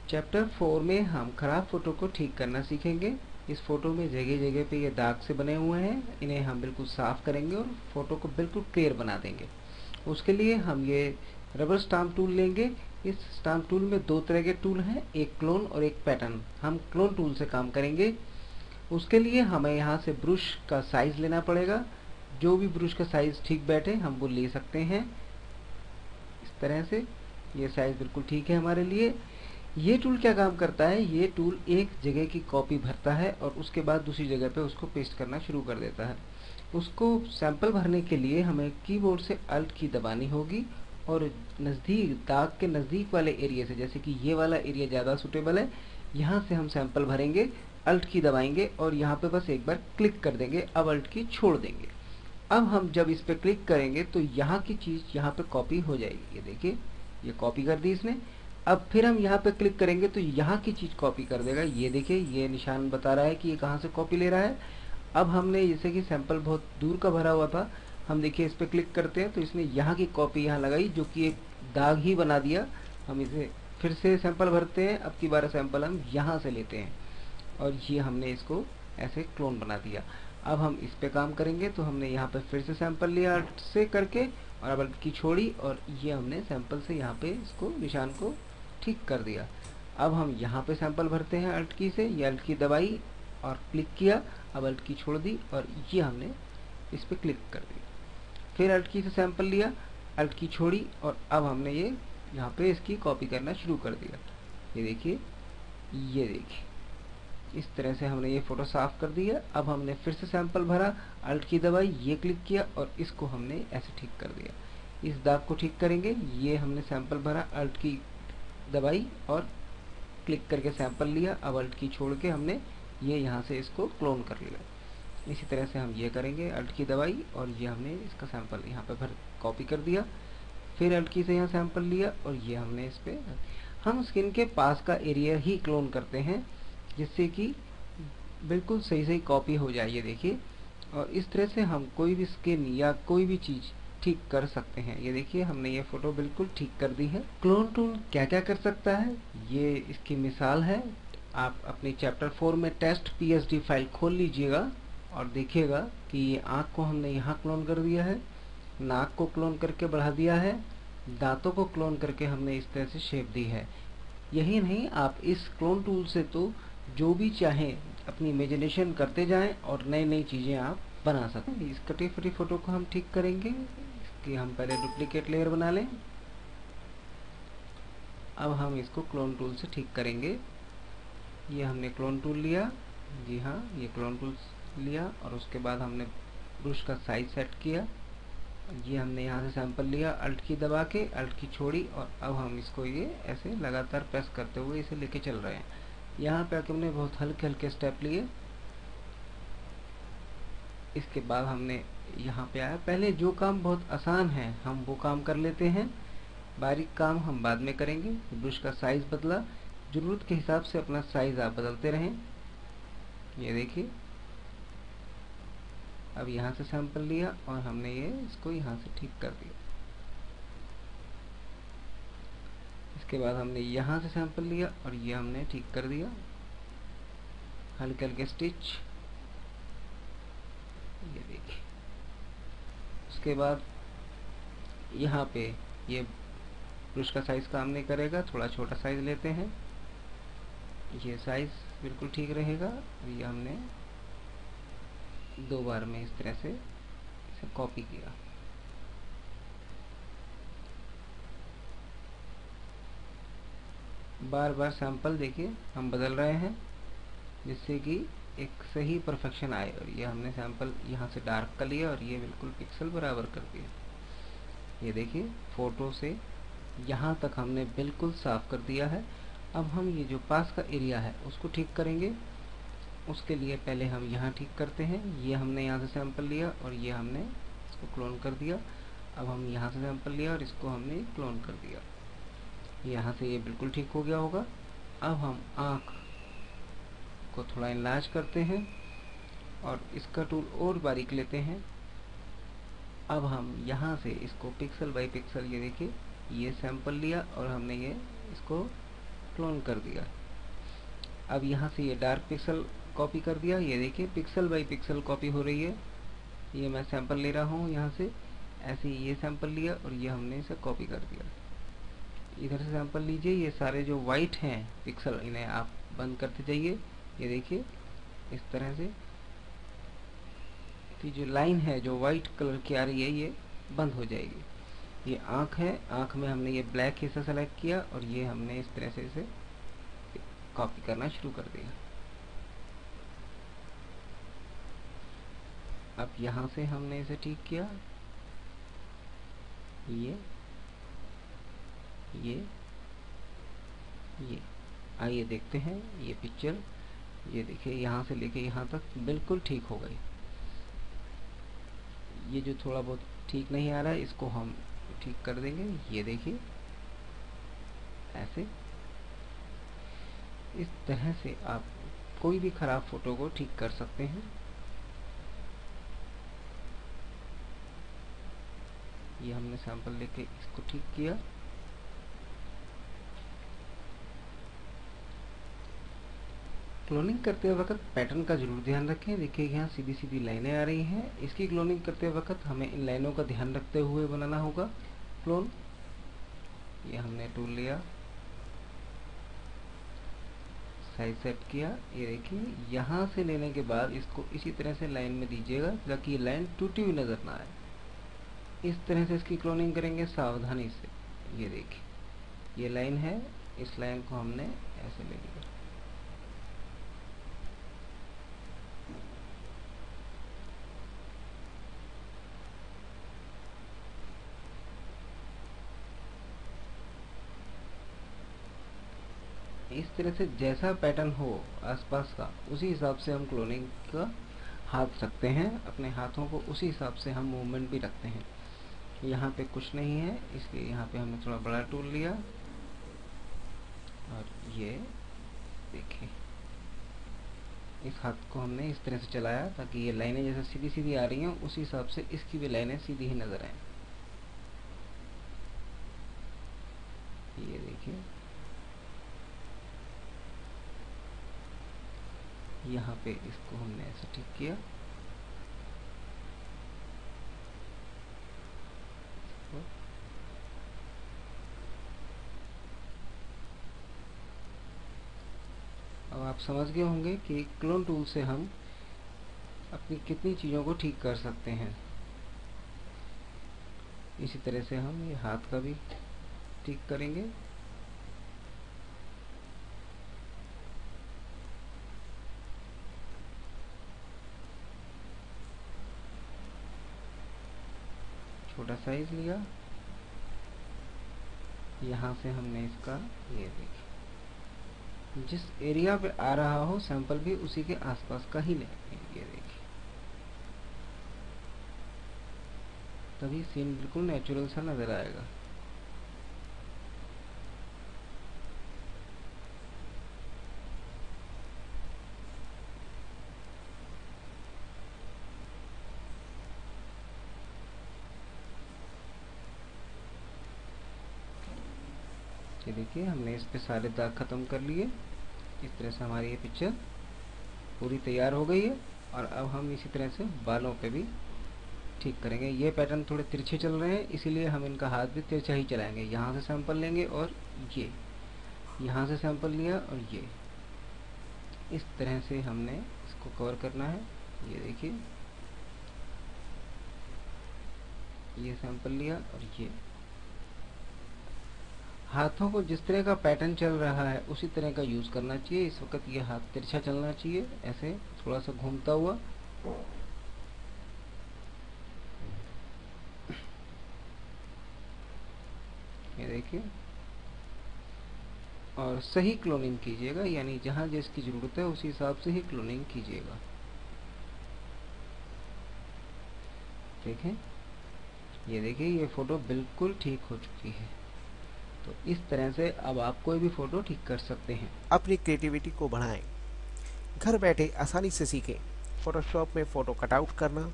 Chapter 4 में हम खराब फोटो को ठीक करना सीखेंगे। इस फोटो में जगह जगह पे ये दाग से बने हुए हैं, इन्हें हम बिल्कुल साफ करेंगे और फोटो को बिल्कुल क्लियर बना देंगे। उसके लिए हम ये रबर स्टाम्प टूल लेंगे। इस स्टाम्प टूल में दो तरह के टूल हैं, एक क्लोन और एक पैटर्न। हम क्लोन टूल से काम करेंगे। उसके लिए हमें यहाँ से ब्रश का साइज लेना पड़ेगा। जो भी ब्रश का साइज ठीक बैठे हम वो ले सकते हैं। इस तरह से ये साइज बिल्कुल ठीक है हमारे लिए। ये टूल क्या काम करता है, ये टूल एक जगह की कॉपी भरता है और उसके बाद दूसरी जगह पे उसको पेस्ट करना शुरू कर देता है। उसको सैंपल भरने के लिए हमें कीबोर्ड से अल्ट की दबानी होगी और नज़दीक दाग के नज़दीक वाले एरिया से, जैसे कि ये वाला एरिया ज़्यादा सूटेबल है, यहाँ से हम सैंपल भरेंगे। अल्ट की दबाएंगे और यहाँ पे बस एक बार क्लिक कर देंगे। अब अल्ट की छोड़ देंगे। अब हम जब इस पे क्लिक करेंगे तो यहाँ की चीज़ यहाँ पे कॉपी हो जाएगी। ये देखिए, ये कॉपी कर दी इसने। अब फिर हम यहाँ पे क्लिक करेंगे तो यहाँ की चीज़ कॉपी कर देगा। ये देखिए, ये निशान बता रहा है कि ये कहाँ से कॉपी ले रहा है। अब हमने जैसे कि सैंपल बहुत दूर का भरा हुआ था, हम देखिए इस पे क्लिक करते हैं तो इसने यहाँ की कॉपी यहाँ लगाई, जो कि एक दाग ही बना दिया। हम इसे फिर से सैंपल भरते हैं। अब की बार सैंपल हम यहाँ से लेते हैं और ये हमने इसको ऐसे क्लोन बना दिया। अब हम इस पे काम करेंगे तो हमने यहाँ पे फिर से सैंपल लिया अल्ट से करके और अब अल्ट की छोड़ी और ये हमने सैंपल से यहाँ पे इसको निशान को ठीक कर दिया। अब हम यहाँ पे सैंपल भरते हैं अल्ट की से। ये अल्ट की दबाई और क्लिक किया, अब अल्ट की छोड़ दी और ये हमने इस पे क्लिक कर दिया। फिर अल्ट की से सैंपल लिया, अल्ट की छोड़ी और अब हमने ये यहाँ पे इसकी कॉपी करना शुरू कर दिया। ये देखिए, ये देखिए, इस तरह से हमने ये फोटो साफ कर दिया। अब हमने फिर से सैंपल भरा, अल्ट की दबाई, ये क्लिक किया और इसको हमने ऐसे ठीक कर दिया। इस दाग को ठीक करेंगे। ये हमने सैंपल भरा, अल्ट की दबाई और क्लिक करके सैंपल लिया, अब अल्ट की छोड़ के हमने ये यहाँ से इसको क्लोन कर लिया। इसी तरह से हम ये करेंगे, अल्ट की दबाई और ये हमने इसका सैंपल यहाँ पे भर कॉपी कर दिया। फिर अल्ट की से यहाँ सैंपल लिया और ये हमने इस पे, हम स्किन के पास का एरिया ही क्लोन करते हैं जिससे कि बिल्कुल सही सही कॉपी हो जाए। ये देखिए, और इस तरह से हम कोई भी स्किन या कोई भी चीज़ ठीक कर सकते हैं। ये देखिए, हमने ये फोटो बिल्कुल ठीक कर दी है। क्लोन टूल क्या क्या कर सकता है, ये इसकी मिसाल है। आप अपनी चैप्टर 4 में टेस्ट psd फाइल खोल लीजिएगा और देखिएगा कि ये आँख को हमने यहाँ क्लोन कर दिया है, नाक को क्लोन करके बढ़ा दिया है, दांतों को क्लोन करके हमने इस तरह से शेप दी है। यही नहीं, आप इस क्लोन टूल से तो जो भी चाहें अपनी इमेजिनेशन करते जाएं और नई नई चीज़ें आप बना सकते हैं। इस कटी फटी फोटो को हम ठीक करेंगे। इसकी हम पहले डुप्लीकेट लेयर बना लें। अब हम इसको क्लोन टूल से ठीक करेंगे। ये हमने क्लोन टूल लिया, जी हाँ, ये क्लोन टूल लिया और उसके बाद हमने ब्रश का साइज सेट किया। ये हमने यहाँ से सैंपल लिया, अल्ट की दबा के अल्ट की छोड़ी और अब हम इसको ये ऐसे लगातार प्रेस करते हुए इसे लेके चल रहे हैं। यहाँ पे आके हमने बहुत हल्के हल्के स्टेप लिए। इसके बाद हमने यहाँ पे आया, पहले जो काम बहुत आसान है हम वो काम कर लेते हैं, बारीक काम हम बाद में करेंगे। ब्रश का साइज बदला, ज़रूरत के हिसाब से अपना साइज आप बदलते रहें। ये देखिए, अब यहाँ से सैंपल लिया और हमने ये इसको यहाँ से ठीक कर दिया। इसके बाद हमने यहाँ से सैंपल लिया और ये हमने ठीक कर दिया, हल्के हल्के स्टिच। ये देखिए, उसके बाद यहाँ पे ये ब्रश का साइज काम नहीं करेगा, थोड़ा छोटा साइज लेते हैं। ये साइज बिल्कुल ठीक रहेगा। ये हमने दो बार में इस तरह से इसे कॉपी किया। बार बार सैंपल देखिए हम बदल रहे हैं जिससे कि एक सही परफेक्शन आए। और ये हमने सैंपल यहाँ से डार्क कर लिया और ये बिल्कुल पिक्सल बराबर कर दिया। ये देखिए, फोटो से यहाँ तक हमने बिल्कुल साफ कर दिया है। अब हम ये जो पास का एरिया है उसको ठीक करेंगे। उसके लिए पहले हम यहाँ ठीक करते हैं। ये हमने यहाँ से सैंपल लिया और ये हमने इसको क्लोन कर दिया। अब हम यहाँ से सैंपल लिया और इसको हमने क्लोन कर दिया। यहाँ से ये बिल्कुल ठीक हो गया होगा। अब हम आँख को थोड़ा इनलार्ज करते हैं और इसका टूल और बारीक लेते हैं। अब हम यहाँ से इसको पिक्सल बाय पिक्सल, ये देखिए, ये सैंपल लिया और हमने ये इसको क्लोन कर दिया। अब यहाँ से ये डार्क पिक्सल कॉपी कर दिया, ये देखिए पिक्सल बाई पिक्सल कॉपी हो रही है। ये मैं सैंपल ले रहा हूँ यहाँ से, ऐसे ही ये सैंपल लिया और ये हमने इसे कॉपी कर दिया। इधर से सैंपल लीजिए, ये सारे जो वाइट हैं पिक्सल इन्हें आप बंद करते जाइए। ये देखिए इस तरह से कि जो लाइन है जो वाइट कलर की आ रही है ये बंद हो जाएगी। ये आँख है, आँख में हमने ये ब्लैक हिस्सा सेलेक्ट किया और ये हमने इस तरह से इसे कॉपी करना शुरू कर दिया। अब यहाँ से हमने इसे ठीक किया, ये आइए देखते हैं ये पिक्चर। ये देखिए यहाँ से लेके यहाँ तक बिल्कुल ठीक हो गई। ये जो थोड़ा बहुत ठीक नहीं आ रहा है इसको हम ठीक कर देंगे। ये देखिए ऐसे इस तरह से आप कोई भी खराब फोटो को ठीक कर सकते हैं। ये हमने सैंपल लेके इसको ठीक किया। क्लोनिंग करते वक्त पैटर्न का जरूर ध्यान रखें। देखिए यहाँ सीधी सीधी लाइनें आ रही हैं, इसकी क्लोनिंग करते वक्त हमें इन लाइनों का ध्यान रखते हुए बनाना होगा क्लोन। ये हमने टूल लिया, साइज सेट किया। ये देखिए यहाँ से लेने के बाद इसको इसी तरह से लाइन में दीजिएगा ताकि ये लाइन टूटी हुई नजर ना आए। इस तरह से इसकी क्लोनिंग करेंगे सावधानी से। ये देखिए ये लाइन है, इस लाइन को हमने ऐसे ले लिया। इस तरह से जैसा पैटर्न हो आसपास का उसी हिसाब से हम क्लोनिंग का हाथ रखते हैं। अपने हाथों को उसी हिसाब से हम मूवमेंट भी रखते हैं। यहाँ पे कुछ नहीं है इसलिए यहाँ पे हमने थोड़ा बड़ा टूल लिया और ये देखिए इस हाथ को हमने इस तरह से चलाया ताकि ये लाइनें जैसे सीधी सीधी आ रही हैं उसी हिसाब से इसकी भी लाइनें सीधी ही नजर आए। ये देखिए यहाँ पे इसको हमने ऐसे ठीक किया। अब आप समझ गए होंगे कि क्लोन टूल से हम अपनी कितनी चीज़ों को ठीक कर सकते हैं। इसी तरह से हम ये हाथ का भी ठीक करेंगे। छोटा साइज लिया, यहाँ से हमने इसका ये देखिए जिस एरिया पे आ रहा हो सैंपल भी उसी के आसपास का ही लेंगे। ये देखिए तभी सीन बिल्कुल नेचुरल सा नजर आएगा। ये देखिए हमने इस पे सारे दाग खत्म कर लिए। इस तरह से हमारी ये पिक्चर पूरी तैयार हो गई है। और अब हम इसी तरह से बालों पे भी ठीक करेंगे। ये पैटर्न थोड़े तिरछे चल रहे हैं इसीलिए हम इनका हाथ भी तिरछा ही चलाएंगे। यहाँ से सैंपल लेंगे और ये यहाँ से सैंपल लिया और ये इस तरह से हमने इसको कवर करना है। ये देखिए ये सैंपल लिया और ये हाथों को जिस तरह का पैटर्न चल रहा है उसी तरह का यूज करना चाहिए। इस वक्त ये हाथ तिरछा चलना चाहिए, ऐसे थोड़ा सा घूमता हुआ। ये देखिए और सही क्लोनिंग कीजिएगा, यानी जहां जिसकी जरूरत है उसी हिसाब से ही क्लोनिंग कीजिएगा। देखें ये देखिए ये फोटो बिल्कुल ठीक हो चुकी है। तो इस तरह से अब आप कोई भी फोटो ठीक कर सकते हैं। अपनी क्रिएटिविटी को बढ़ाएं, घर बैठे आसानी से सीखें फोटोशॉप में फ़ोटो कटआउट करना,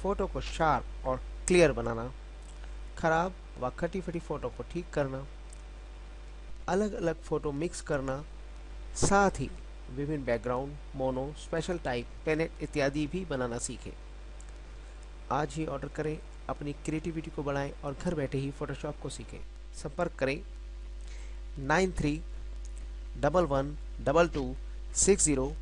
फ़ोटो को शार्प और क्लियर बनाना, खराब व कटी फटी फ़ोटो को ठीक करना, अलग अलग फ़ोटो मिक्स करना, साथ ही विभिन्न बैकग्राउंड, मोनो, स्पेशल टाइप, पेनेट इत्यादि भी बनाना सीखें। आज ही ऑर्डर करें, अपनी क्रिएटिविटी को बढ़ाएं और घर बैठे ही फोटोशॉप को सीखें। संपर्क करें 9311226033।